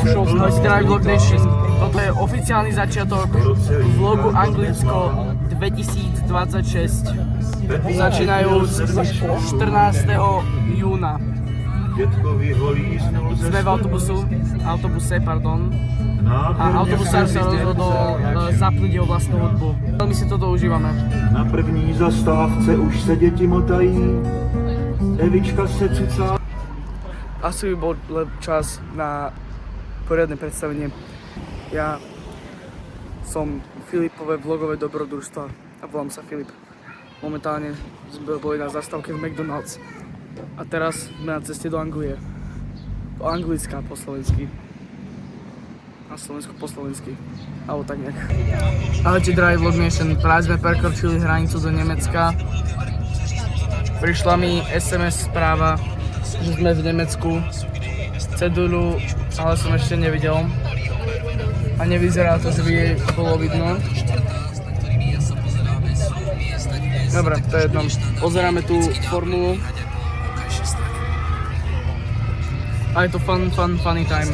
Zdravý Vlog Nation. Toto je oficiálny začiatok vlogu Anglicko 2026. Začínajúc 14. júna. Sme v autobuse, pardon. A autobusár sa rozhodol zapnúť jeho vlastnú hudbu. Veľmi si toto užívame. Na první zastávce už se děti motají, Evička se cucá. Asi by bol čas na poriadne predstavenie. Ja som Filipové vlogové dobrodružstva a volám sa Filip. Momentálne sme boli na zastávke v McDonald's a teraz sme na ceste do Anglie. Po anglická, po slovensky. Na Slovensku po slovensky. Alebo tak nejak. Ahojte, drahý Vlog Nation. Práve sme prekročili hranicu do Nemecka. Prišla mi SMS správa, že sme v Nemecku. Cedulu, ale som ešte nevidel. A nevyzerá to, že by jej bolo vidno. Dobre, to je jedno. Pozeráme tú formulu. A je to funny time.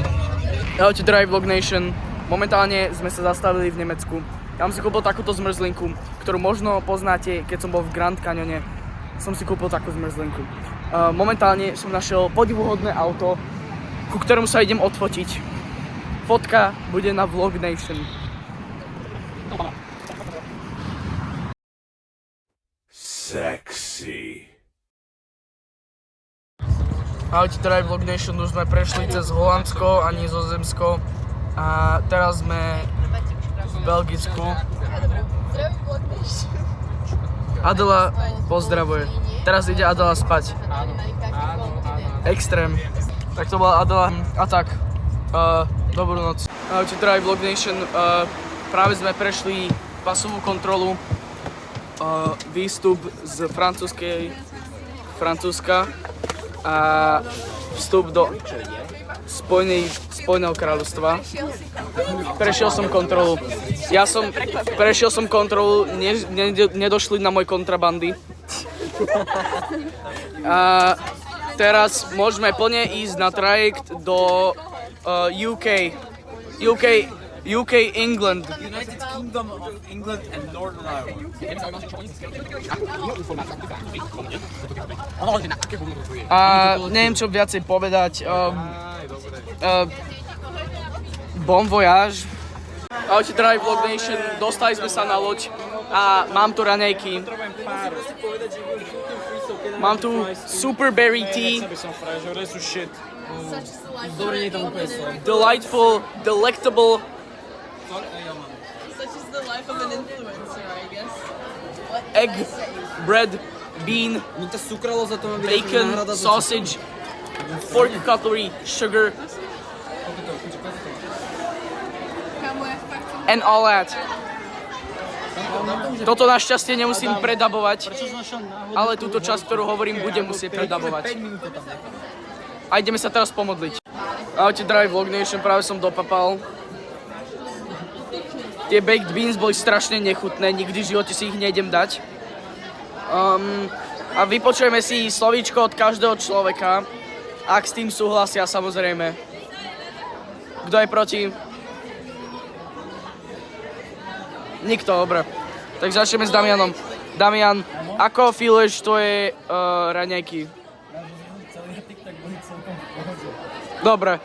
Ahojte, drahý Vlog Nation. Momentálne sme sa zastavili v Nemecku. Ja som si kúpil takúto zmrzlinku, ktorú možno poznáte, keď som bol v Grand Canyone. Som si kúpil takú zmrzlinku. Momentálne som našiel podivuhodné auto, ku ktorému sa idem odfotiť. Fotka bude na Vlog Nation. Sexy. Ahojte, drahý Vlog Nation, už sme prešli cez Holandsko a Nizozemsko a teraz sme v Belgicku. Adela pozdravuje. Teraz ide Adela spať. Extrém. Tak to bola Adela. A tak, dobrú noc. Ahojte, drahý Vlog Nation. Práve sme prešli pasovú kontrolu. Výstup z Francúzska a vstup do Spojeného kráľovstva. Prešiel som kontrolu. Prešiel som kontrolu, nedošli na môj kontrabandy. A teraz môžeme plne ísť na trajekt do UK, England. United Kingdom of England and Northern Ireland. A neviem čo viacej povedať. Bon voyage. Ahojte, drahý Vlog Nation, dostali sme sa na loď a mám tu raňajky. Mám tu Super Berry Tea. Delightful, delectable. Such is the life of an influencer, I guess. Egg, bread, bean, bacon, sausage, 4 cutlery, sugar, and all that. Toto našťastie nemusím predabovať, ale túto časť, ktorú hovorím, budem musieť predabovať. A ideme sa teraz pomodliť. Ahojte, drahý Vlog Nation, práve som dopapal. Tie baked beans boli strašne nechutné, nikdy v živote si ich nejdem dať. A vypočujeme si slovíčko od každého človeka, ak s tým súhlasia, samozrejme. Kto je proti? Nikto, dobre. Tak začneme s Damianom. Damian, ako feeluješ tvoje raňajky? Dobre.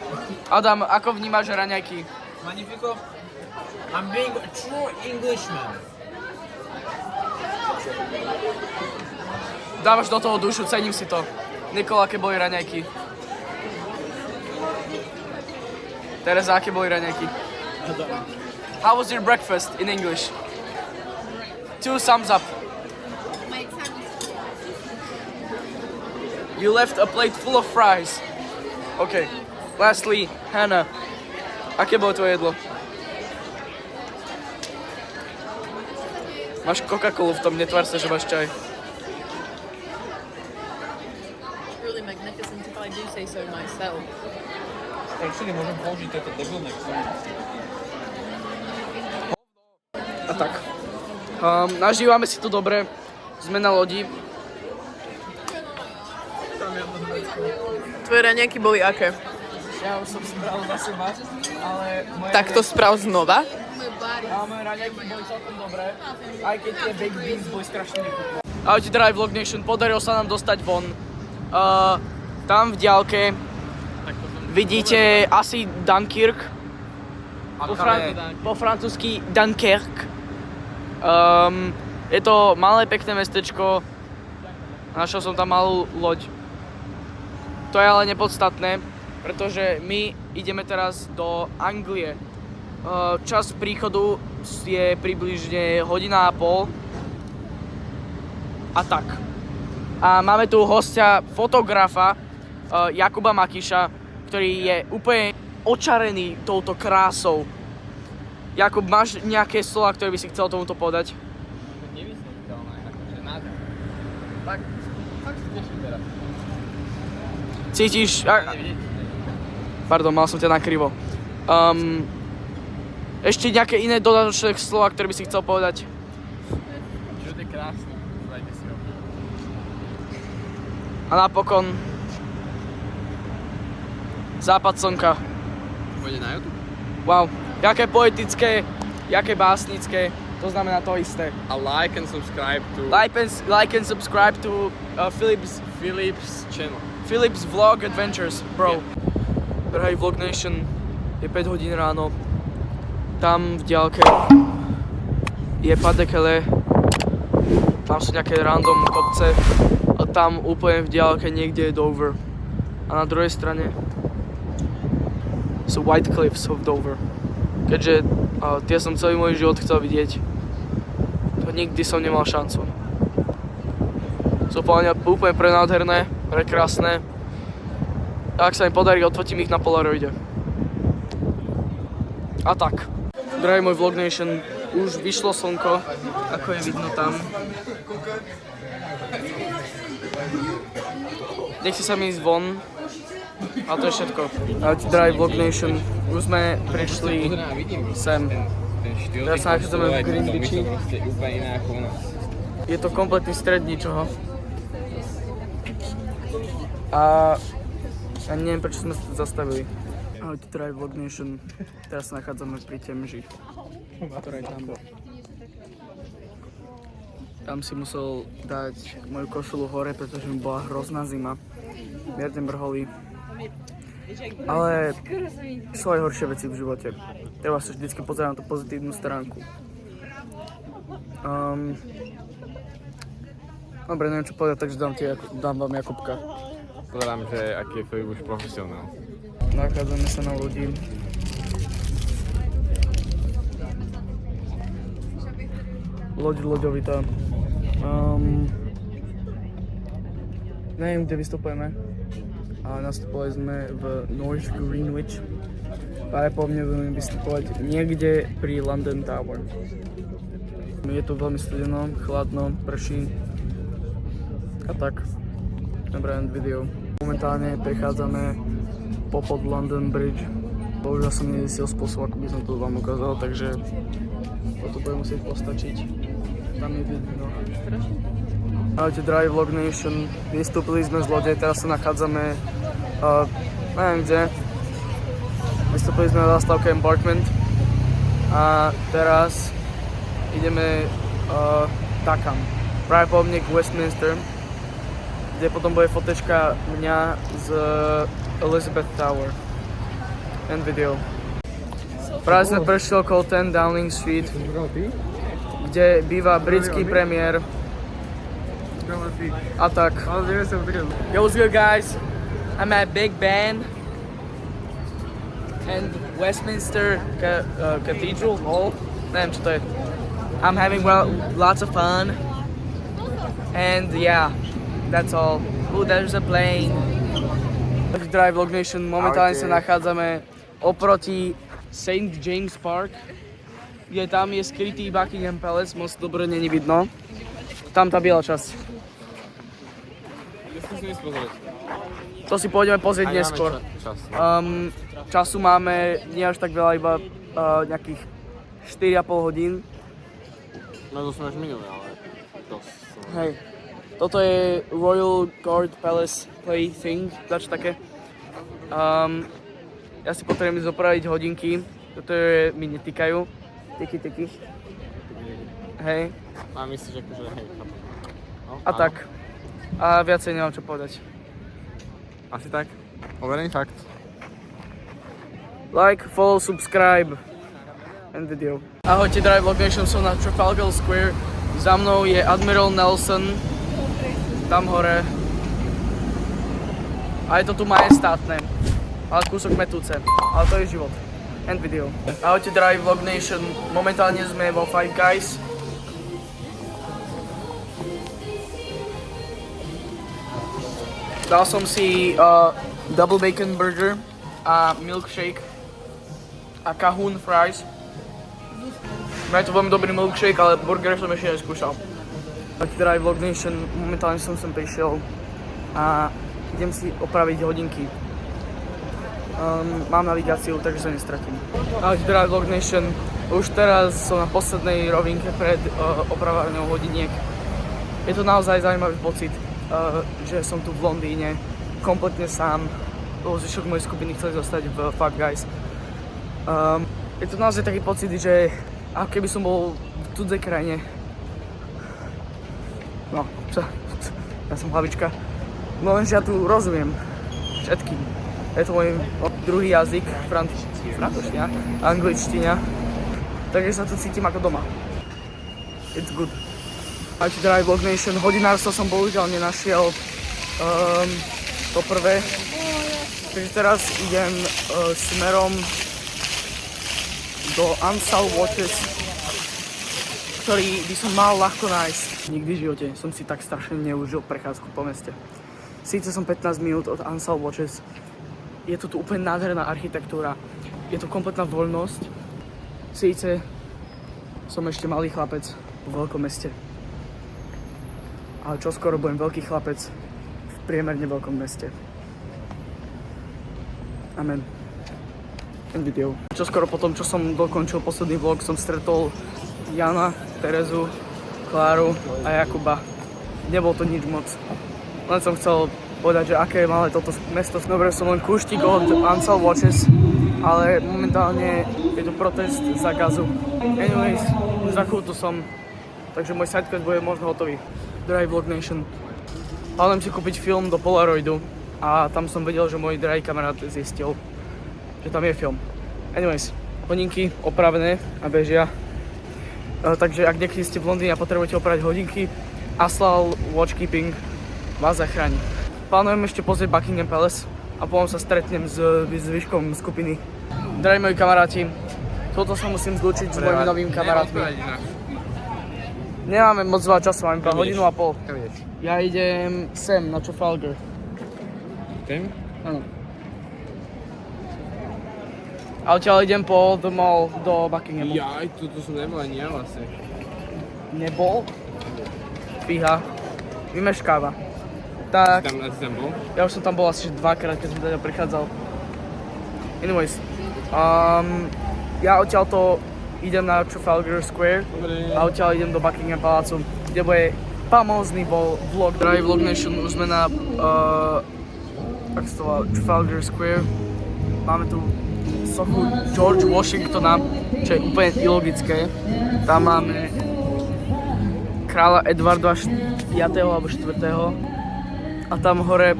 Adam, ako vnímaš raňajky? Magnifico. I'm being a true Englishman. Dávaš do toho dušu, cením si to. Nikola, aké boli raňajky? Tereza, aké boli raňajky? How was your breakfast in English? 2 thumbs up. You left a plate full of fries. Okay. Lastly, Hannah, aké bolo tvoje jedlo? Máš Coca-Colu v tom, netvár sa, že máš čaj. Really magnificent if I do say so myself. Actually, môžem použiť tieto debilné A tak. Nažívame si to dobre. Sme na lodi. Tvoje raňajky boli aké? Ja už som spravil za seba, ale moje... Tak to sprav znova. Moje raňajky boli celkom dobré, aj keď tie baked beans boli strašne nechutné. Ahojte Drive Vlog Nation, podarilo sa nám dostať von. Tam v diaľke vidíte asi Dunkirk. Po francúzsky Dunkerque. Je to malé pekné mestečko. Našiel som tam malú loď. To je ale nepodstatné, pretože my ideme teraz do Anglie. Čas príchodu je približne 1,5 hodiny. A tak. A máme tu hostia, fotografa Jakuba Makyša, ktorý je úplne očarený touto krásou. Jakub, máš nejaké slova, ktoré by si chcel tomuto povedať? Nevysvetliteľné, akože nádherné. Tak sa teším teraz. Cítiš... Pardon, mal som ťa nakrivo. Ešte nejaké iné dodatočné slova, ktoré by si chcel povedať? Život je krásny, dajte si ho. A napokon... Západ slnka. Pôjde na YouTube? Wow, jaké poetické, jaké básnické, to znamená to isté. A like and subscribe to Like and subscribe to Philip's channel. Philip's Vlog Adventures, bro. Drahý Vlog Nation, je 5 hodín ráno. Tam v diaľke je Pas-de-Calais. Tam sú nejaké random kopce. A tam úplne v diaľke niekde je Dover. A na druhej strane sú White Cliffs of Dover. Keďže tie som celý môj život chcel vidieť, to nikdy som nemal šancu. Sú úplne prenádherné, prekrásne. A ak sa mi podarí, odfotím ich na Polaroide. A tak. Drahý môj Vlog Nation, už vyšlo slnko, ako je vidno tam. Nechci sa mi ísť von. A to je všetko. Drahý Vlog Nation, už sme prišli sem. Teraz sa nachádzame v Greenwichi. Je to kompletný stred ničoho. A neviem, prečo sme sa tu zastavili. Ahojte Drahý Vlog Nation, teraz sa nachádzame pri Temži, ktorá je tam. Tam si musel dať moju košelu hore, pretože mi bola hrozná zima. Mierne mrholí. Ale sú aj horšie veci v živote. Treba sa vždycky pozerať na tú pozitívnu stránku. Dobre, neviem čo povedať, takže dám vám Jakubka. Pozerám, že aký je Filip už profesionál. Nachádzame sa na lodi. Loďovitá. Neviem, kde vystupujeme. A nastupovali sme v North Greenwich. Pravdepodobne budeme vystupovať niekde pri London Tower. Je tu veľmi studeno, chladno, prší. A tak. Dobre, end video. Momentálne prechádzame popod London Bridge. Bohužiaľ som nezistil spôsob, ako by som to vám ukázal, takže toto bude musieť postačiť. Tam je vidno. Ahojte Drahý Vlog Nation, vystúpili sme z lode, teraz sa nachádzame, neviem kde. Vystúpili sme na zastávke Embarkment a teraz ideme takam, pravdepodobne k Westminster, kde potom bude fotečka mňa z Elizabeth Tower. End video. Práve sme prešli okolo 10 Downing Street, kde býva britský premiér. A tak. Yo, what's good guys? I'm at Big Ben and Westminster Cathedral Hall. Neviem čo to je. I'm having lots of fun. And yeah, that's all. Ooh, there's a plane. Drive Vlog Nation, momentálne sa nachádzame oproti St. James Park, kde tam je skrytý Buckingham Palace, moc dobre není vidno. Tam tá biela časť. To si pôjdeme pozrieť neskôr. Času máme nie až tak veľa, iba nejakých 4,5 hodín. No to sme až minuli, ale dosť. Hej, toto je Royal Guard Palace Plaything, dač také. Ja si potrebujem zopraviť hodinky, ktoré mi netýkajú. Tyky. Hej. A myslíš, akože hej, chápem. No, A tak. A viacej nemám čo povedať. Asi tak. Overený fakt. Like, follow, subscribe. End video. Ahojte, drahí Vlog Nation, som na Trafalgar Square. Za mnou je Admiral Nelson. Tam hore. A je to tu majestátne. Ale kúsok metúce. Ale to je život. End video. Ahojte, drahí Vlog Nation. Momentálne sme vo Five Guys. Dal som si double bacon burger a milkshake a Cahoon fries. Je to veľmi dobrý milkshake, ale burger som ešte neskúšal. Tak teda aj Vlog Nation, momentálne som sem prišiel a idem si opraviť hodinky. Mám navigáciu, takže sa nestratím. Ahojte teda aj Vlog Nation, už teraz som na poslednej rovinke pred opravovaním hodiniek. Je to naozaj zaujímavý pocit, že som tu v Londýne kompletne sám, lebo zvyšok mojej skupiny chceli zostať v Five Guys. Je to naozaj taký pocit, že ako keby som bol v cudzej krajine. No, ja som hlavička. No lenže ja tu rozumiem všetkým. Je to môj druhý jazyk, francúzština, angličtina. Takže sa tu cítim ako doma. It's good. Ahojte drahí Vlog Nation, hodinárstvo som bohužiaľ nenašiel to prvé. Takže teraz idem smerom do Ansal Watches, ktorý by som mal ľahko nájsť. Nikdy v živote som si tak strašne neužil prechádzku po meste. Síce som 15 minút od Ansal Watches, je tu úplne nádherná architektúra, je to kompletná voľnosť. Síce som ešte malý chlapec vo veľkom meste, ale čoskoro budem veľký chlapec v priemerne veľkom meste. Amen. Video. Čoskoro potom, čo som dokončil posledný vlog, som stretol Jana, Terezu, Kláru a Jakuba. Nebol to nič moc. Len som chcel povedať, že aké je malé toto mesto. Dobre, som len kúštik od Ansal Watches, ale momentálne je tu protest za gazu. Anyways, za chvíľu tu som, takže môj sidequest bude možno hotový. Drahý Vlog Nation. Plánujem si kúpiť film do Polaroidu a tam som vedel, že môj drahý kamarát zistil, že tam je film. Anyways, hodinky opravené a bežia. Takže ak niekedy ste v Londýne a potrebujete opraviť hodinky, Aslal Watchkeeping vás zachráni. Plánujem ešte pozrieť Buckingham Palace a potom sa stretnem s zvyškom skupiny. Drahí moji kamaráti, toto sa musím zlúčiť s mojimi novými kamarátmi. Nemáme moc veľa času, máme iba hodinu a pol. Ja idem sem na Trafalgar. Tým? Áno. A odtiaľ idem po The Mall do Buckinghamu. Jaj, tu som nebol ani ja vlastne. Nebol? Fíha. Vymeškáva. Tak, Si tam bol? ja už som tam bol asi dvakrát, keď som teda prichádzal. Anyways, ja odtiaľto idem na Trafalgar Square a odtiaľ idem do Buckingham Palácu, kde bude famózny vlog. Drahý Vlog Nation, už sme na ako sa to volá, Trafalgar Square. Máme tu sochu George Washingtona, čo je úplne ilogické. Tam máme kráľa Edvarda 5. alebo 4. A tam hore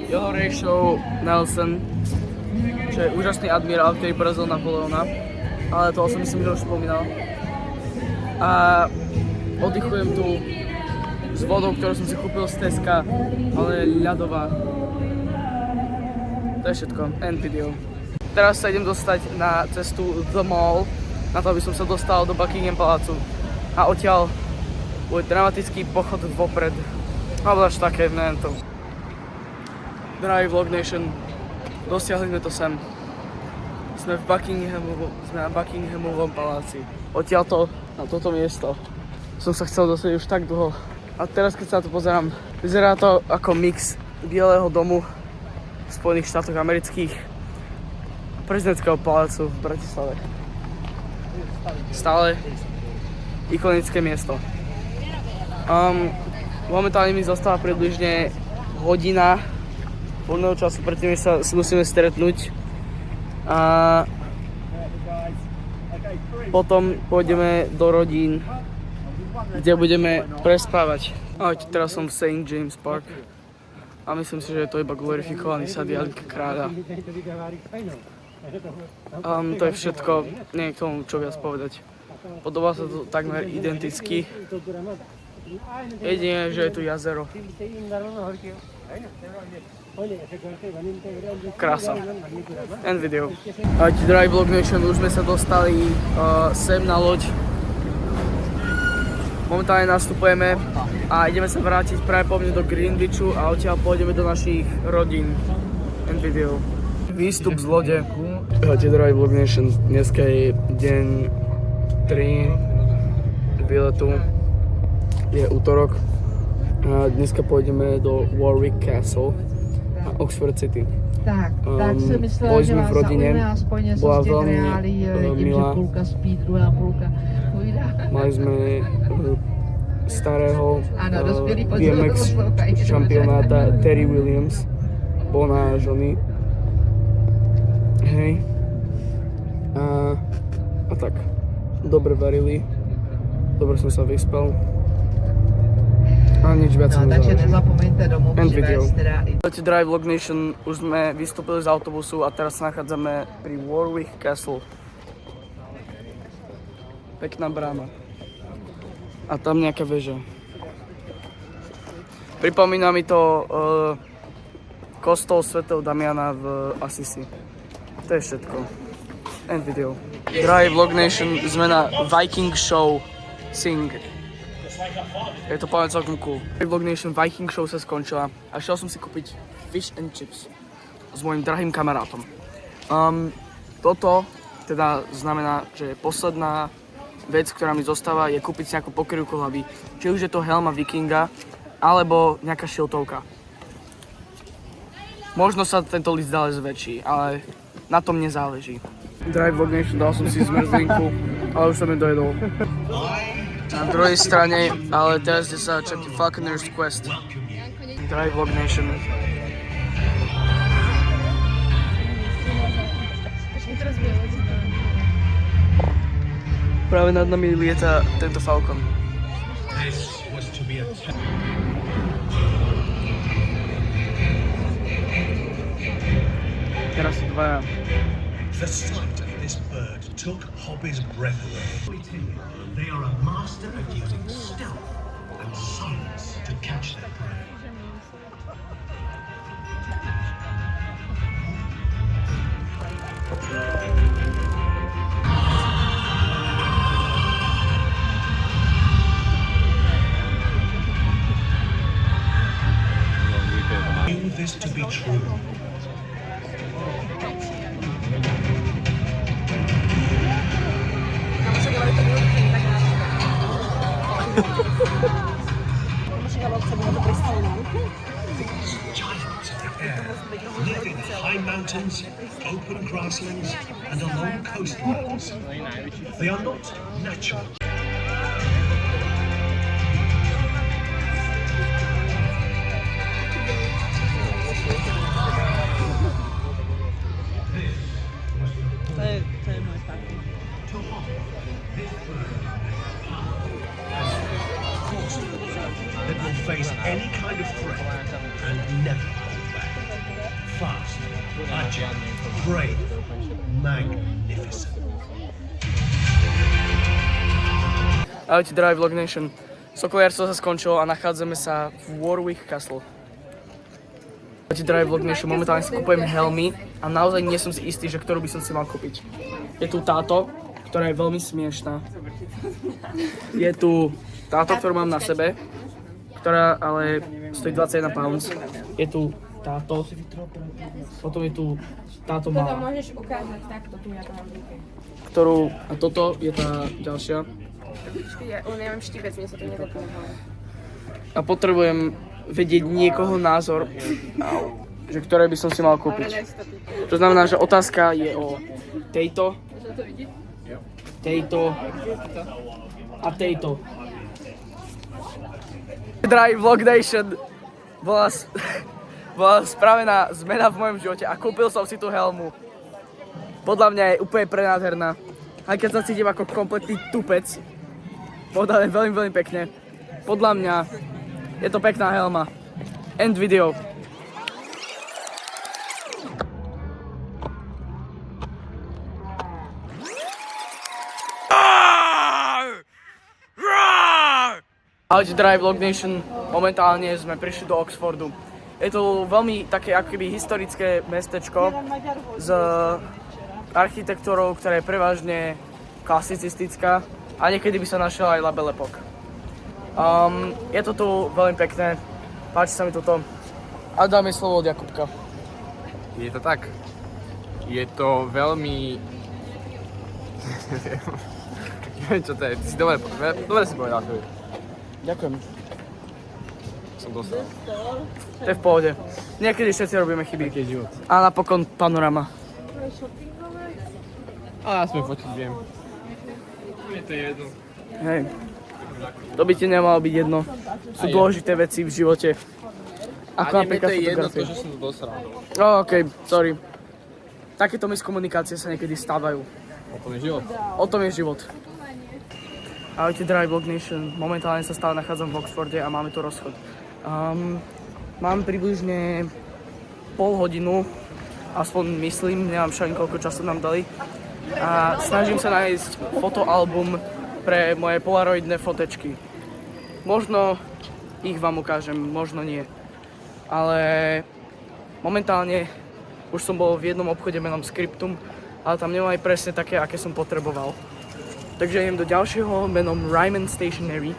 jeho rejšou Nelson, čo je úžasný admirál, ktorý porazil Napoleona. Ale toho som myslím, že už spomínal. A oddychujem tu s vodou, ktorú som si kúpil z Teska, ale ľadová. To je všetko, end video. Teraz sa idem dostať na cestu The Mall, na to, aby som sa dostal do Buckingham Palácu. A odtiaľ bude dramatický pochod vopred. Alebo až také, neviem to. Drahý Vlog Nation, dosiahli sme to sem. Sme na Buckinghamovom paláci. Odtiaľto na toto miesto som sa chcel dostať už tak dlho. A teraz, keď sa na to pozerám, vyzerá to ako mix Bieleho domu v Spojených štátoch amerických a prezidentského palácu v Bratislave. Stále ikonické miesto. Momentálne mi zostáva približne hodina voľného času, predtým sa musíme stretnúť A potom pôjdeme do rodín, kde budeme prespávať. Ahojte, teraz som v St. James Park a myslím si, že je to iba glorifikovaný sad Janka Kráľa. To je všetko, nie je k tomu čo viac povedať. Podobá sa to takmer identicky. Jedine, že je tu jazero. Krása. End video. Ahojte, drahý Vlog Nation, už sme sa dostali sem na loď. Momentálne nastupujeme a ideme sa vrátiť práve po mne do Greenwichu a odtiaľ pôjdeme do našich rodín. End video. Výstup z lode. Ahojte, drahý Vlog Nation, dneska je deň 3 výletu. Je útorok. A dneska pôjdeme do Warwick Castle a Oxford City. Tak jsem myslela, boli že sme vás v rodine, zaujme aspoň něco bola z těch veľmi reálí, tím, že milá. půlka spí, druhá půlka povídá. Mali sme starého Áno, dospělí BMX poslouchají. šampionáta Terry Williams. Bol na žony. Hej. A tak. Dobre varili. Dobre som sa vyspal. A nič viac No, takže nezáleží. nezapomeňte domů End video. přivést teda i Ahojte, drahý Vlog Nation, už sme vystúpili z autobusu a teraz sa nachádzame pri Warwick Castle. Pekná brána. A tam nejaká väža. Pripomína mi to kostol svätého Damiana v Assisi. To je všetko. End video. Drahý Vlog Nation, sme na Viking Show Sing. Je to povedať celkom cool. Vlog Nation Viking Show sa skončila a šiel som si kúpiť fish and chips s môjim drahým kamarátom. Toto teda znamená, že posledná vec, ktorá mi zostáva, je kúpiť si nejakú pokryvku hlavy. Či už je to helma vikinga, alebo nejaká šiltovka. Možno sa tento list dále zväčší, ale na tom nezáleží. Drahý Vlog Nation, dal som si zmrzlinku, ale už som ju dojedol. Na druhej strane, ale teraz je sa čaký Falconer's Quest. Drahý Vlog Nation. Práve nad nami lieta tento Falcon. Teraz sú dvaja. The sight of this bird took Hobby's breath away. They are a master of using stealth and silence to catch their prey. Knew this to be true. These giants of the air live in high mountains, open grasslands, and along coastlines. They are not natural. That will face any kind of threat and never hold back. Fast, agile, brave, magnificent. Ahojte, drahý Vlog Nation. Sokoliarstvo sa skončilo a nachádzame sa v Warwick Castle. Ahojte, drahý Vlog Nation, momentálne si kupujem helmy a naozaj nie som si istý, že ktorú by som si mal kúpiť. Je tu táto, ktorá je veľmi smiešná. Je tu táto, ktorú mám na sebe, ktorá ale stojí 21 pounds. Je tu táto, potom je tu táto malá. Môžeš ukázať takto, tu ja to mám v ruke. Ktorú, a toto je tá ďalšia. Ja mám štíbec, mne sa to nezapne. A potrebujem vedieť niekoho názor, že ktoré by som si mal kúpiť. To znamená, že otázka je o tejto, tejto a tejto. Drahý Vlog Nation, bola spravená zmena v mojom živote a kúpil som si tú helmu. Podľa mňa je úplne prenádherná. Aj keď sa cítim ako kompletný tupec. Povedané veľmi, veľmi pekne. Podľa mňa je to pekná helma. End video. Ahojte Drive Vlog Nation, momentálne sme prišli do Oxfordu. Je to veľmi také akoby historické mestečko s architektúrou, ktorá je prevažne klasicistická a niekedy by sa našla aj La Belle Époque. Je to tu veľmi pekné, páči sa mi toto a dáme slovo od Jakubka. Je to tak. Je to veľmi... Neviem čo to je, ty si dobre si povedal. Ďakujem. Som dostal. To je v pohode. Niekedy všetci robíme chyby. A napokon panorama. Ale aspoň fotiť viem. Je to jedno. Hej. To by ti nemalo byť jedno. Sú dôležité veci v živote. Ako A mne to napríklad je jedno to, fotografie. že som to dosral. Okej, sorry. Takéto miskomunikácie sa niekedy stávajú. O tom je život. O tom je život. Ahojte Drive Vlog Nation, momentálne sa stále nachádzam v Oxforde a máme tu rozchod. Mám približne pol hodinu, aspoň myslím, neviem však koľko času nám dali. A snažím sa nájsť fotoalbum pre moje polaroidné fotečky. Možno ich vám ukážem, možno nie. Ale momentálne už som bol v jednom obchode menom Scriptum, ale tam nemali presne také, aké som potreboval. Takže idem do ďalšieho menom Ryman Stationery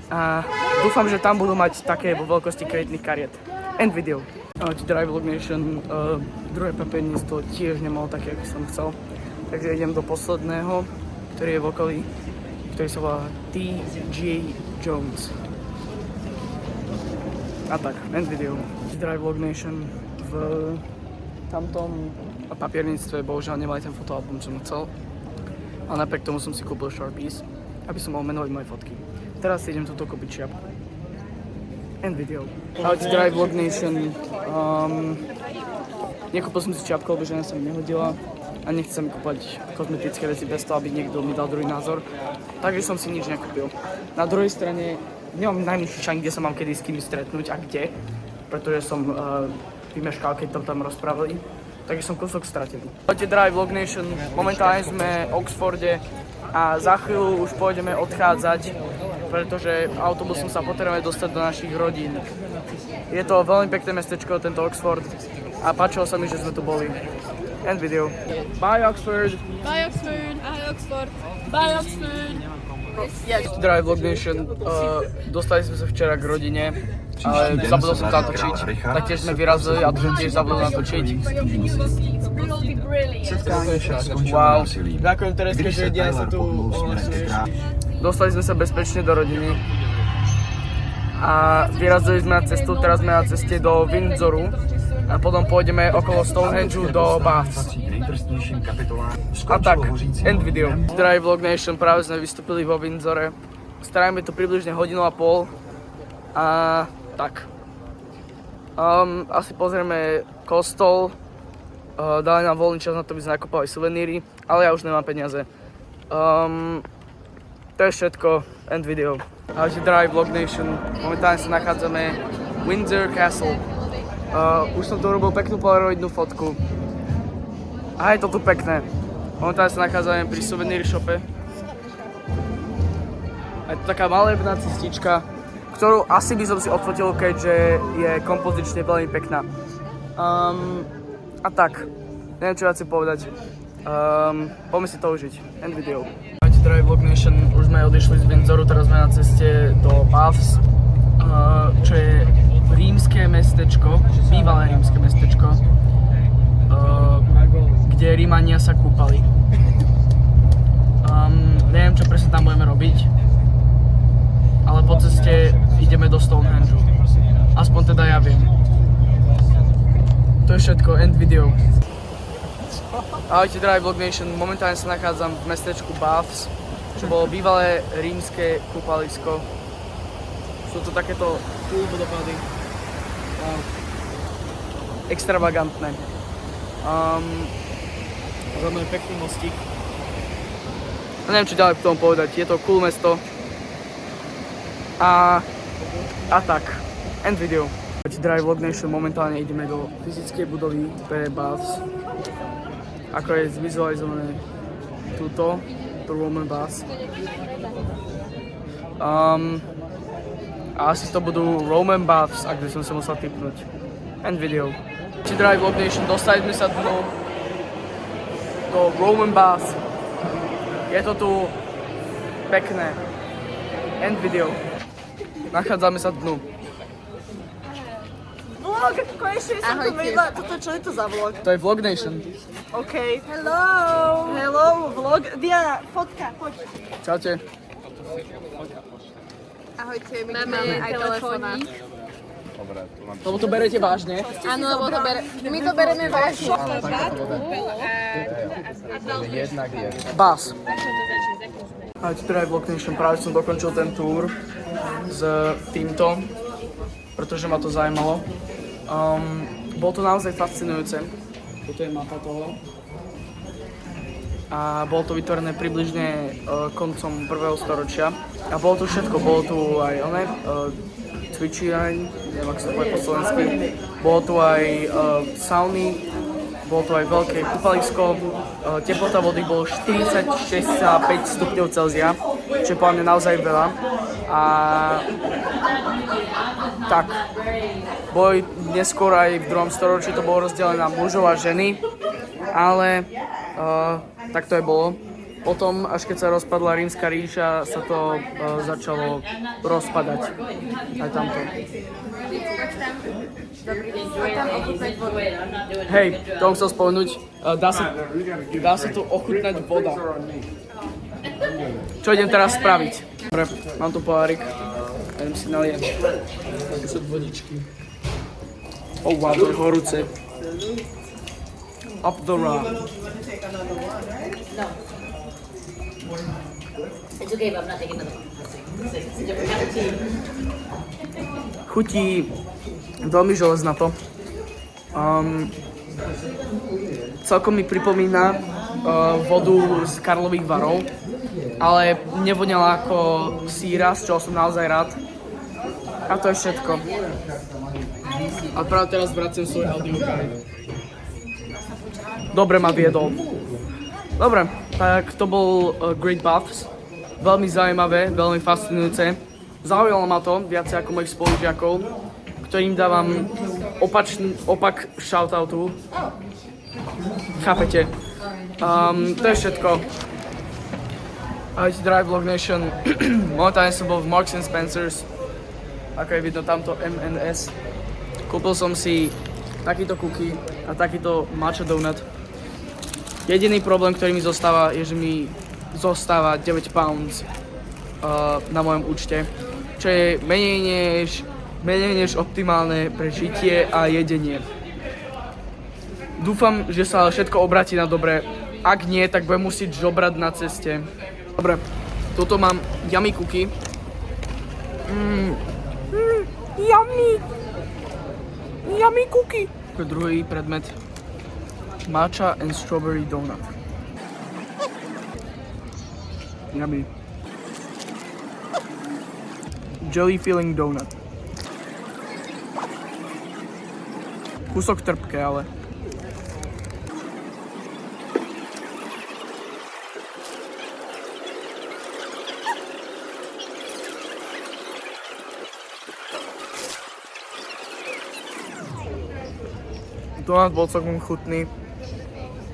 a dúfam, že tam budú mať také vo veľkosti kreditných kariet. End video. Ahojte Drive Vlog Nation, druhé papiernníctvo tiež nemalo také, ako som chcel. Takže idem do posledného, ktorý je v okolí, ktorý sa volá T.J. Jones. A tak, end video. Drive Vlog Nation v tamtom papierníctve bohužiaľ nemali ten fotoalbum, čo som chcel. A napriek tomu som si kúpil Sharpies, aby som mohol menovať moje fotky. Teraz si idem túto kúpiť čiapku. End video. Ahojte Drive Vlog Nation. Nekúpil som si čiapku, lebo žena sa mi nehodila. A nechcem kúpať kozmetické veci bez toho, aby niekto mi dal druhý názor. Takže som si nič nekúpil. Na druhej strane nemám najmenší šajn, kde sa mám kedy s kým stretnúť a kde. Pretože som vymeškal, keď to tam rozprávali. Takže som kúsok stratený. Ahojte Drive Vlog Nation, momentálne sme v Oxforde a za chvíľu už pôjdeme odchádzať, pretože autobusom sa potrebujeme dostať do našich rodín. Je to veľmi pekné mestečko, tento Oxford, a páčilo sa mi, že sme tu boli. End video. Bye Oxford! Bye Oxford! Bye Oxford! Bye Oxford! Drive Vlog Nation, dostali sme sa včera k rodine, ale zabudol som natočiť. Taktiež sme vyrazili a to tiež zabudol natočiť. Wow, ďakujem Tereske, že jediná sa tu ohlasuješ. Dostali sme sa bezpečne do rodiny a vyrazili sme na cestu, teraz sme na ceste do Windsoru a potom pôjdeme okolo Stonehengeu do Bath. A tak, end video. Drive Vlog Nation, práve sme vystúpili vo Windsore. Strávime tu približne hodinu a pol. A tak. Asi pozrieme kostol. Dali nám voľný čas na to, by sme nakupovali suveníry, ale ja už nemám peniaze. To je všetko, end video. Ahojte Drive Vlog Nation, momentálne sa nachádzame Windsor Castle. Už som tu urobil peknú polaroidnú fotku. A je to tu pekné. Momentálne sa nachádzame pri suvenír shope. A je to taká malebná cestička, ktorú asi by som si odfotil, keďže je kompozične veľmi pekná. A tak, neviem čo viac si povedať. Poďme si to užiť. End video. Ahojte Drive Vlog Nation, už sme odišli z Windsoru, teraz sme na ceste do Baths, čo je rímske mestečko, bývalé rímske mestečko, kde Rímania sa kúpali. Neviem, čo presne tam budeme robiť, ale po ceste ideme do Stonehengeu. Aspoň teda ja viem. To je všetko, end video. Ahojte Drive Vlog Nation, momentálne sa nachádzam v mestečku Baths, čo bolo bývalé rímske kúpalisko. Sú to takéto vodopády. Extravagantné. Za mnou je pekný mostík. A neviem, čo ďalej k tomu povedať. Je to cool mesto. A tak. End video. Driving Vlog Nation, momentálne ideme do fyzickej budovy pre Baths. Ako je zvizualizované túto, to Roman Baths. A asi to budú Roman Baths, ak by som sa musel tipnúť. End video. Driving Vlog Nation, dostali sme sa do Roman Baths. Je to tu pekné. End video. Nachádzame sa dnu. Vlog, konečne som tu vedela. Čo je to za vlog? To je Vlog Nation. OK. Hello. Hello, vlog. Diana, fotka, poď. Čaute. Ahojte, my máme aj telefónik. Lebo to berete vážne. Áno, lebo my to bereme vážne. Bass. A Drive Vlog Nation, práve som dokončil ten tour s týmto, pretože ma to zaujímalo. Bolo to naozaj fascinujúce. Toto je mapa toho. A bolo to vytvorené približne koncom 1. storočia. A bolo tu všetko, bolo tu aj cvičiaň, neviem ako sa to povie po slovensky. Bolo tu aj sauny, bolo tu aj veľké kúpalisko. Teplota vody bolo 46,5 stupňov Celzia, čo je podľa mňa naozaj veľa. A tak, boli neskôr aj v 2. storočí to bolo rozdelené na mužov a ženy, ale tak to je bolo. Potom, až keď sa rozpadla Rímska ríša, sa to začalo rozpadať. Aj tamto. Hej, to som chcel spomenúť, dá sa tu ochutnať voda. Čo idem teraz spraviť? Dobre, mám tu pohárik. Idem si nalieť. Takúsať vodičky. Oh wow, to je horúce. Up the rock. It's okay, but I'm not taking another one. Chutí veľmi železnato. Celkom mi pripomína vodu z Karlových Varov, ale nevoňala ako síra, z čoho som naozaj rád. A to je všetko. A práve teraz vraciam svoj audio guide. Dobre ma viedol. Dobre, tak to bol Great Baths. Veľmi zaujímavé, veľmi fascinujúce. Zaujalo ma to viacej ako mojich spolužiakov, ktorým dávam opak shoutoutu. Chápete? To je všetko. Ahojte Drive Vlog Nation. Momentálne som bol v Marks & Spencer's. Ako je vidno tamto M&S. Kúpil som si takýto cookie a takýto matcha donut. Jediný problém, ktorý mi zostáva, je, že mi zostáva 9 pounds na mojom účte, čo je menej než optimálne pre žitie a jedenie. Dúfam, že sa všetko obratí na dobre. Ak nie, tak budem musieť žobrať na ceste. Dobre, toto mám yummy cookie. Yummy cookie. Druhý predmet. Matcha and strawberry donut. Yummy. Jelly filling donut. Kúsok trpké, ale. Donut bol celkom chutný.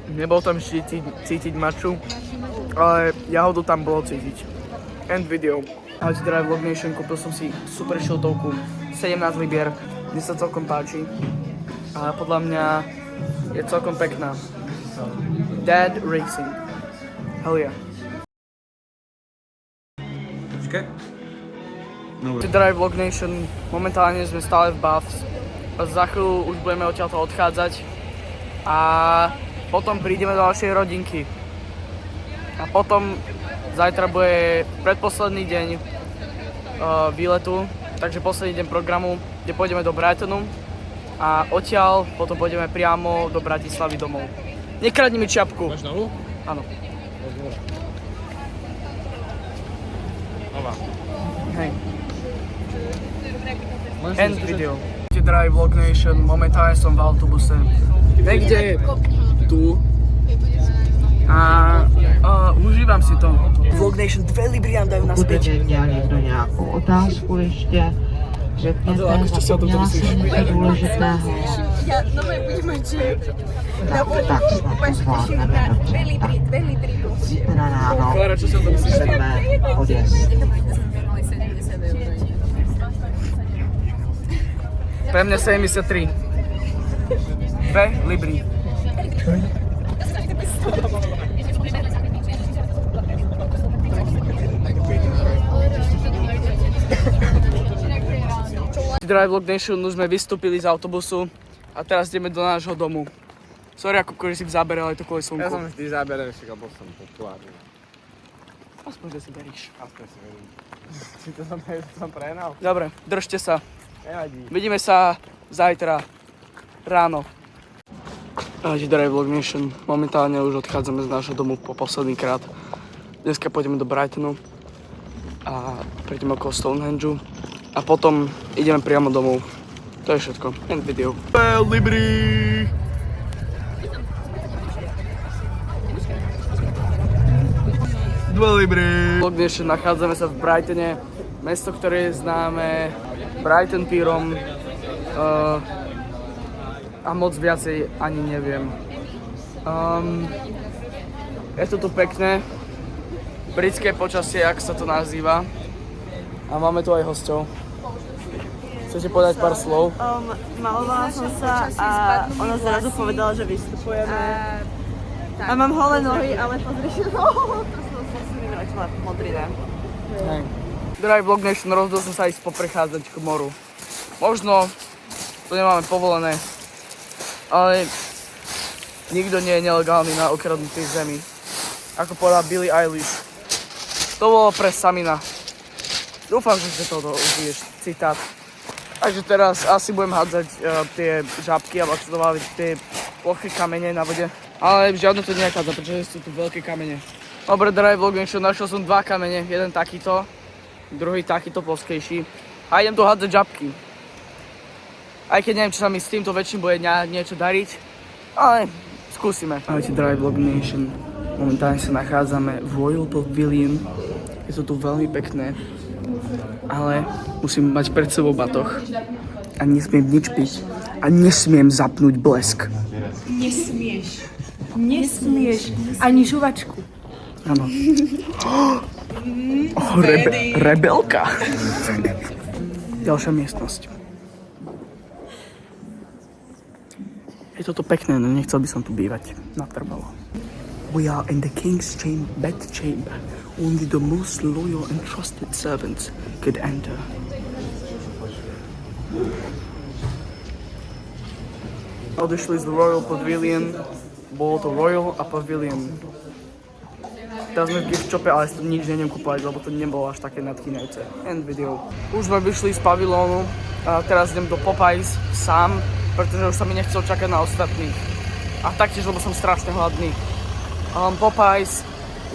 Nebol tam cítiť matchu, ale jahodu tam bolo cítiť. End video. Ahojte Drive Vlog Nation, kúpil som si super šiltovku, 17 libier, mne sa celkom páči. A podľa mňa je celkom pekná. Dad Racing. Hell yeah. Počkaj. Ahojte Drive Vlog Nation, momentálne sme stále v Baths. Za chvíľu už budeme odtiaľto odchádzať. A potom prídeme do ďalšej rodinky. A potom zajtra bude predposledný deň výletu, takže posledný deň programu, kde pôjdeme do Brightonu a odtiaľ potom pôjdeme priamo do Bratislavy domov. Nekradni mi čiapku. Máš novú? Áno. Nová. Hej. End video. Drive Vlog Nation, momentálne som v autobuse. Niekde tu. A užívam si to. Vlog Nation 2 libry nám dajú naspäť. Bude měl někdo nějakou otázku ještě? Řekněte, Adela, si o tomto zapomněla myslíš? jsem něco důležitého. Ja normálne budem mať, že Tak snad to zvládneme dobře. 2 libry proste. Zítra ráno Klára, čo si o tom myslíš? chceme odjezd. Pre mňa 73. 2 libry. Drive Vlog Nation, už sme vystúpili z autobusu a teraz ideme do nášho domu. Sorry, ako že si v zábere, ale je to kvôli slnku. Ja som vždy záberem, však bol som populárny. Aspoň, že si beríš. Aspoň si verím. Si to som prehnal? Dobre, držte sa. Nevadí. Vidíme sa zajtra ráno. Ahojte, Drive Vlog Nation. Momentálne už odchádzame z nášho domu po posledný krát. Dneska pôjdeme do Brightonu a prejdeme okolo Stonehengeu a potom ideme priamo domov. To je všetko. End video. Libri! Vlog Nation, nachádzame sa v Brightone, mesto, ktoré je známe Brighton Pierom a moc viacej ani neviem. Je to tu pekné, britské počasie, ak sa to nazýva, a máme tu aj hosťov. Chcete povedať pár slov? Malovala som sa a ona zrazu povedala, že vystupujeme. A mám holé nohy, ale pozri si to som si vyvrátila modrý, ne? Hej. Drive Vlog Nation, rozhodol som sa ísť poprechádzať k moru. Možno to nemáme povolené, ale nikto nie je nelegálny na okradnutej zemi. Ako povedala Billie Eilish. To bolo pre Samina. Dúfam, že si toto užiješ, citát. Takže teraz asi budem hádzať tie žabky, alebo ako sa to volá, tie ploché kamene na vode. Ale žiadno to nehádzam, pretože sú tu veľké kamene. Dobre, Drive Vlog Nation, našiel som 2 kamene, jeden takýto, druhý takýto ploskejší. A idem tu hádzať žabky. Aj keď neviem, či sa mi s týmto väčším bude niečo dariť, ale skúsime. Ahojte, Drive Vlog Nation. Momentálne sa nachádzame v Royal Pavilion. Je to tu veľmi pekné, ale musím mať pred sebou batoh. A nesmiem nič piť. A nesmiem zapnúť blesk. Nesmieš ani žuvačku. Áno. Rebelka. Ďalšia miestnosť. Je toto pekné, no nechcel by som tu bývať natrvalo. We are in the king's bedchamber. Only the most loyal and trusted servants could enter. Odešli z Royal Pavilion. Bolo to Royal a Pavilion. Teraz sme v gift shope, ale si tu nič neviem kúpovať, lebo to nebolo až také nadchýnajúce. End video. Už sme vyšli z pavilónu a teraz idem do Popeyes sám, pretože už sa mi nechcel čakať na ostatných. A taktiež, lebo som strašne hladný. Popeyes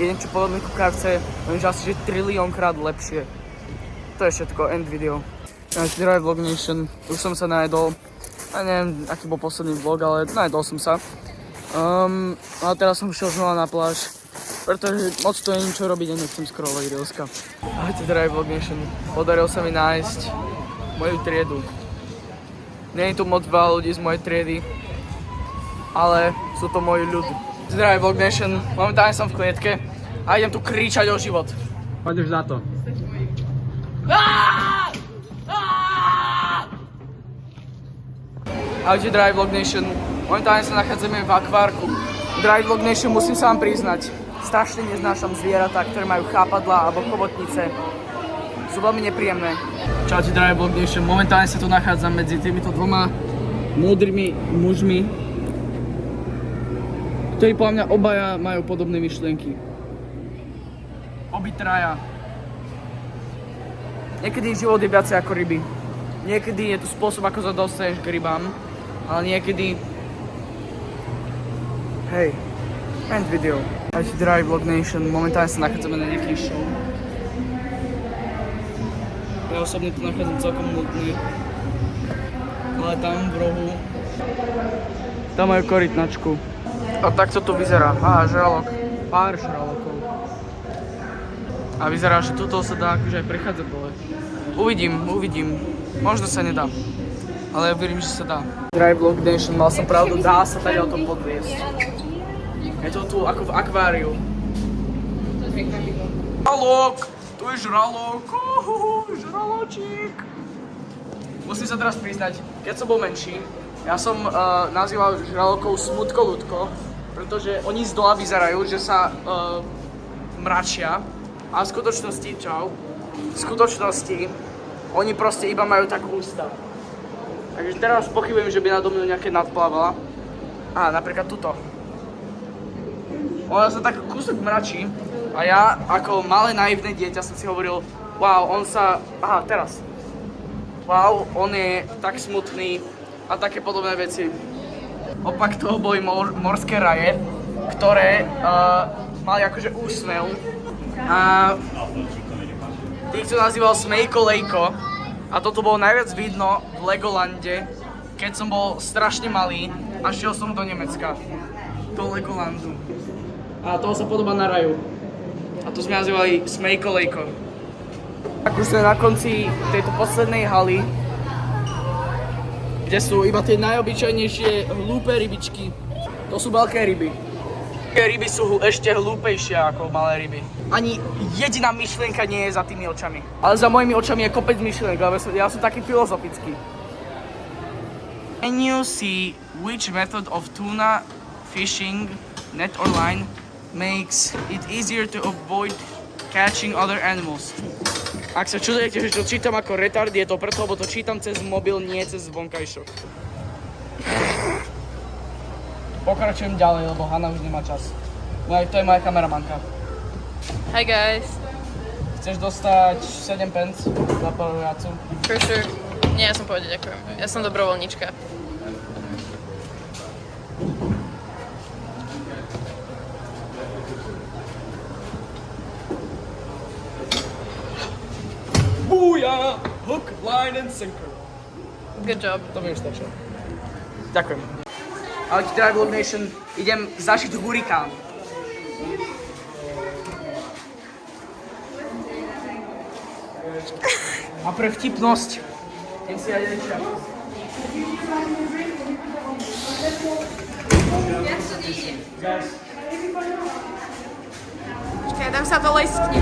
je niečo podobné ku KFC, lenže asi že triliónkrát lepšie. To je všetko, end video. Drive Vlog Nation, už som sa najedol. A neviem, aký bol posledný vlog, ale najedol som sa. A teraz som šiel znova na pláž, pretože moc to je ničo robiť a nechcem scrollovať reelska. Ahojte, Drive Vlog Nation, podarilo sa mi nájsť moju triedu. Nie je tu moc veľa ľudí z mojej triedy, ale sú to moji ľudí. Drive Vlog Nation, momentálne som v klietke a idem tu kričať o život. Pôjdeš za to. Ahojte, Drive Vlog Nation, momentálne sa nachádzame v akvárku. Drive Vlog Nation, musím sa vám priznať, strašne neznášam zvieratá, ktoré majú chápadlá alebo chobotnice. Sú veľmi nepríjemné. Čaute, Drive Vlog Nation, momentálne sa tu nachádzam medzi týmito dvoma múdrymi mužmi, ktorí podľa mňa obaja majú podobné myšlienky. Obitraja. Niekedy život je viacej ako ryby. Niekedy je to spôsob, ako sa dostaneš k rybám, ale niekedy Hej, end video. Ahojte drahý Vlog Nation, momentálne sa nachádzame na nejakej show. Ja osobne tu nachádzam celkom nudný. Ale tam v rohu, tam majú korytnačku. A takto to vyzerá. Žralok. Pár žralokov. A vyzerá, že tuto sa dá akože aj prechádzať dole. Uvidím. Možno sa nedá. Ale ja verím, že sa dá. Drahý Vlog Nation, mal som pravdu, dá sa tady o tom podviesť. Je to tu ako v akváriu. Žralok! Tu je žralok! Žraločík! Musím sa teraz priznať, keď som bol menší, ja som nazýval žralokov smutko-ľudko, pretože oni z dola vyzerajú, že sa mračia. A v skutočnosti, oni proste iba majú tak ústa. Takže teraz pochybujem, že by nado mnou nejaké nadplávala. Napríklad tuto. Ona sa tak kúsok mračí a ja ako malé naivné dieťa som si hovoril, wow, on je tak smutný a také podobné veci. Opak toho boli morské raje, ktoré mali akože úsmev. A tých to nazýval Smejko Lejko a toto bolo najviac vidno v Legolande, keď som bol strašne malý a šiel som do Nemecka, do Legolandu. A toho sa podobá na raju. A to sme nazývali Smejko Lejko. Tak už sme na konci tejto poslednej haly, kde sú iba tie najobyčajnejšie hlúpe rybičky. To sú veľké ryby. Ryby sú ešte hlúpejšie ako malé ryby. Ani jediná myšlienka nie je za tými očami. Ale za mojimi očami je kopec myšlienok, lebo ja som taký filozofický. Can you see which method of tuna fishing, net or line, makes it easier to avoid catching other animals? Ak sa čudujete, že to čítam ako retard, je to preto, lebo to čítam cez mobil, nie cez vonkajšok. Pokračujem ďalej, lebo Hanna už nemá čas. To je moja kameramanka. Hi guys. Chceš dostať 7 pence za prácu? For sure. Nie, ja som povedať, ďakujem. Ja som dobrovoľníčka. Booyah! Hook, line and sinker. Good job. To mi už stačilo. Ďakujem. Ahojte drahý Vlog Nation, idem zažiť hurikán. A pre vtipnosť, idem si aj jeden čas. Počkaj, dám sa do leskni.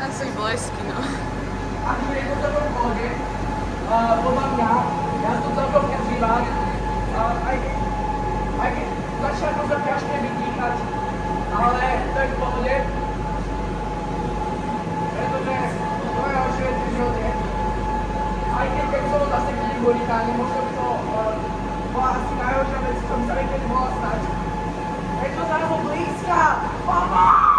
Asi blesky, no. Akože je to celkom v pohode. Podľa mňa, ja som celkom prežívať. Aj keď začína to sa ťažké vydýchať, ale to je v pohode. Pretože to je horšie veci v živote. Aj keď som zase keď v hurikáne, možno by to bola asi najhoršia vec, čo by sa niekedy mohla stať. Je to zároveň blízka! Pomoc!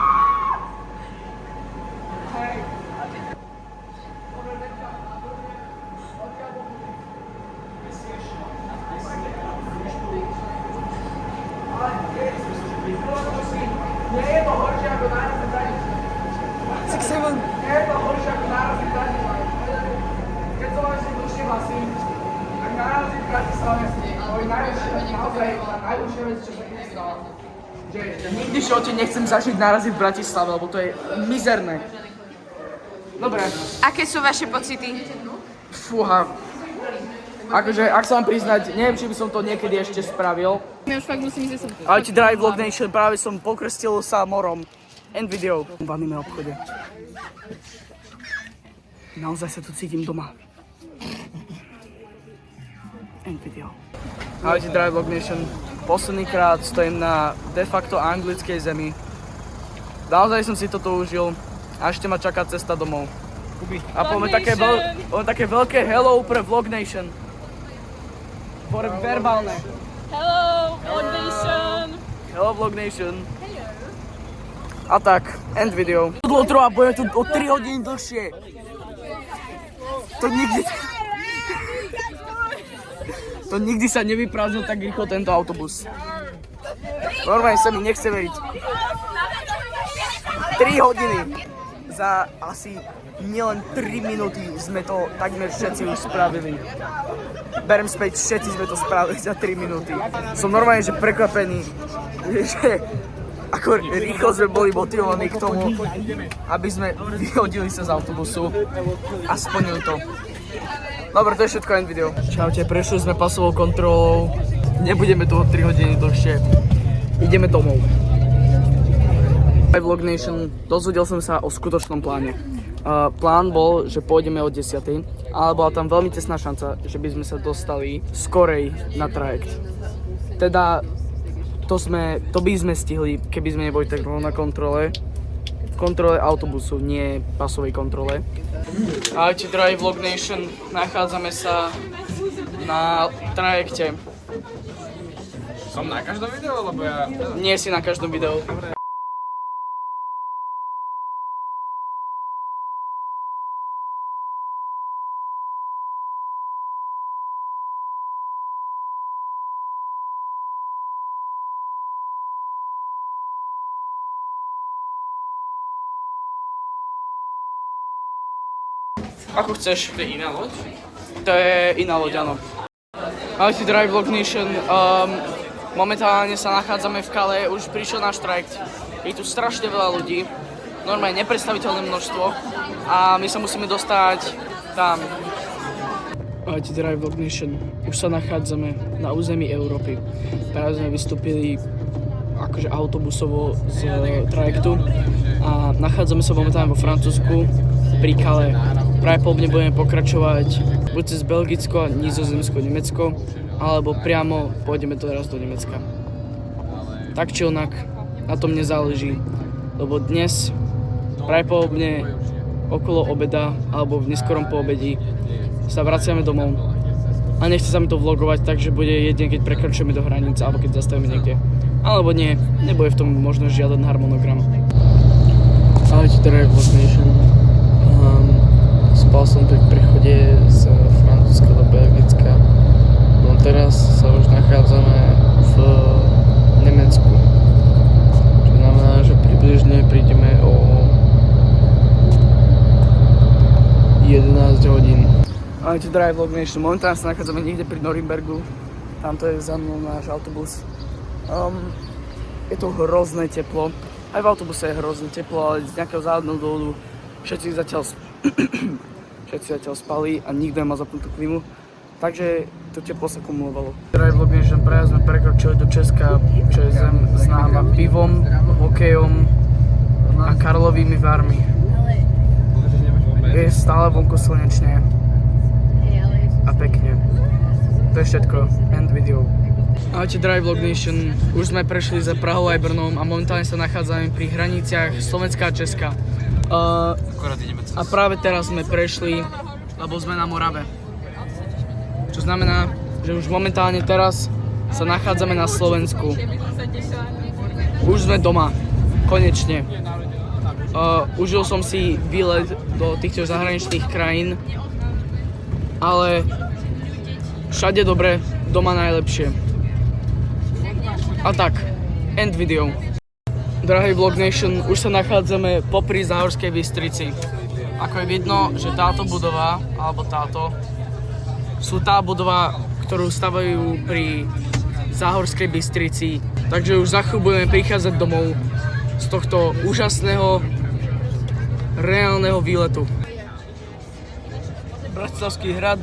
Nie je to horšie ako nárazy Bratislava. Nie je to horšie ako nárazy Bratislava. Keď som ešte dlhšie hlasí, tak nárazy v Bratislave boli najhoršia vec, čo sa kedy stala. Nikdy v živote nechcem zažiť nárazy v Bratislave, lebo to je mizerné. Dobre. Aké sú vaše pocity? Fúha. Akože, ak sa vám priznať, neviem, či by som to niekedy ešte spravil. Ja už fakt musím ísť sem. Ahojte drahý Vlog Nation, práve som pokrstil sa morom. End video. V anime obchode. Naozaj sa tu cítim doma. End video. Ahojte drahý Vlog Nation, posledný krát stojím na de facto anglickej zemi. Naozaj som si toto užil a ešte ma čaká cesta domov. A poďme také veľké hello pre Vlog Nation. Verbálne. Hello, Vlog Nation. Hello Vlog Nation. A tak, end video. Dlho trvá, budeme tu o 3 hodiny dlhšie. To nikdy sa nevyprázdnil tak rýchlo tento autobus. Normálne sa mi nechce veriť. 3 hodiny. Za asi nielen 3 minúty sme to takmer všetci už spravili. Berem späť, všetci sme to spravili za 3 minúty. Som normálne, že prekvapený, že ako rýchlo sme boli motivovaní k tomu, aby sme vyhodili sa z autobusu a splnili to. Dobre, to je všetko, end video. Čaute, prešli sme pasovou kontrolou, nebudeme tu o 3 hodiny dlhšie, ideme domov. Vlog Nation, dozvedel som sa o skutočnom pláne. Plán bol, že pôjdeme o 10, ale bola tam veľmi tesná šanca, že by sme sa dostali skorej na trajekt. Teda to by sme stihli, keby sme neboli tak dlho na kontrole. V kontrole autobusu, nie pasovej kontrole. Ahojte, drahý Vlog Nation, nachádzame sa na trajekte. Som na každom videu, lebo ja... Nie si na každom videu. Ako chceš. To je iná loď? To je iná loď, áno. Ahojte, drahý Vlog Nation. Momentálne sa nachádzame v Kale, už prišiel náš trajekt. Je tu strašne veľa ľudí, normálne nepredstaviteľné množstvo a my sa musíme dostať tam. Ahojte, drahý Vlog Nation. Už sa nachádzame na území Európy. Práve sme vystúpili akože autobusovo z trajektu a nachádzame sa momentálne vo Francúzsku pri Kale. Pravdepodobne budeme pokračovať buď cez Belgicko, Nizozemsko, Nemecko, alebo priamo pôjdeme teraz do Nemecka. Tak či onak, na tom nezáleží, lebo dnes pravdepodobne okolo obeda alebo v neskorom poobedí sa vraciame domov. A nechce sa mi to vlogovať, takže bude jedine, keď prekračujeme do hranice alebo keď zastavíme niekde. Alebo nie, nebude v tom možno žiaden harmonogram. Ahojte, drahý Vlog Nation. Spal som pri prechode z Francúzska do Belgicka. No teraz sa už nachádzame v Nemecku. Čo znamená, že približne prídeme o 11 hodín. Ahojte, drahý Vlog Nation. Momentálne sa nachádzame niekde pri Norimbergu. Tamto je za mnou náš autobus. Je to hrozné teplo. Aj v autobuse je hrozné teplo, ale z nejakého záhadného dôvodu všetci zatiaľ spali a nikto nemá zapnutú klímu. Takže to teplo sa kumulovalo. Drahý Vlog Nation, práve sme prekročili do Česka, čo je zem známa pivom, hokejom a Karlovými Varmi. Je stále vonku slnečne a pekne. To je všetko. End video. Ahojte, drahý Vlog Nation. Už sme prešli za Prahou aj Brnom a momentálne sa nachádzame pri hraniciach Slovenska a Česka. A práve teraz sme prešli, lebo sme na Morave. Čo znamená, že už momentálne teraz sa nachádzame na Slovensku. Už sme doma. Konečne. Užil som si výlet do týchto zahraničných krajín, ale všade dobre, doma najlepšie. A tak, end video. Drahý Vlog Nation, už sa nachádzame popri Záhorskej Bystrici. Ako je vidno, že táto budova, alebo táto, sú tá budova, ktorú stavajú pri Záhorskej Bystrici. Takže už za chvíľu budeme prichádzať domov z tohto úžasného, reálneho výletu. Bratislavský hrad.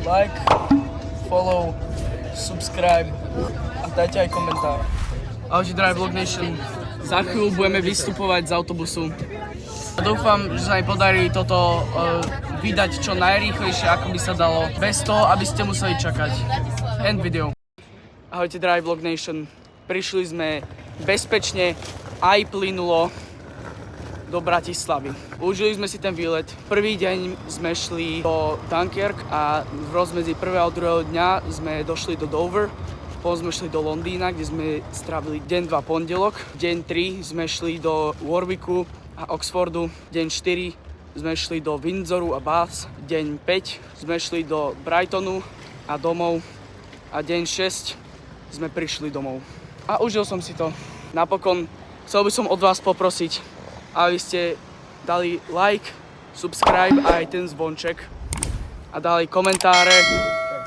Like, follow, subscribe a dajte aj komentár. Ahojte, drahý Vlog Nation. Za chvíľu budeme vystupovať z autobusu. A dúfam, že sa mi podarí toto vydať čo najrýchlejšie, ako by sa dalo, bez toho, aby ste museli čakať. End video. Ahojte, drahý Vlog Nation. Prišli sme bezpečne aj plynulo do Bratislavy. Užili sme si ten výlet. Prvý deň sme šli do Dunkirk a v rozmedzi prvého a druhého dňa sme došli do Dover. Potom sme šli do Londýna, kde sme strávili deň 2 pondelok. Deň 3 sme šli do Warwicku a Oxfordu. Deň 4 sme šli do Windsoru a Bath. Deň 5 sme šli do Brightonu a domov. A deň 6 sme prišli domov. A užil som si to. Napokon chcel by som od vás poprosiť, aby ste dali like, subscribe a aj ten zvonček. A dali komentáre,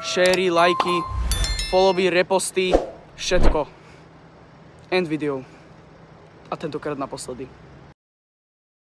share, lajky, followy, reposty, všetko. End video. A tentokrát naposledy.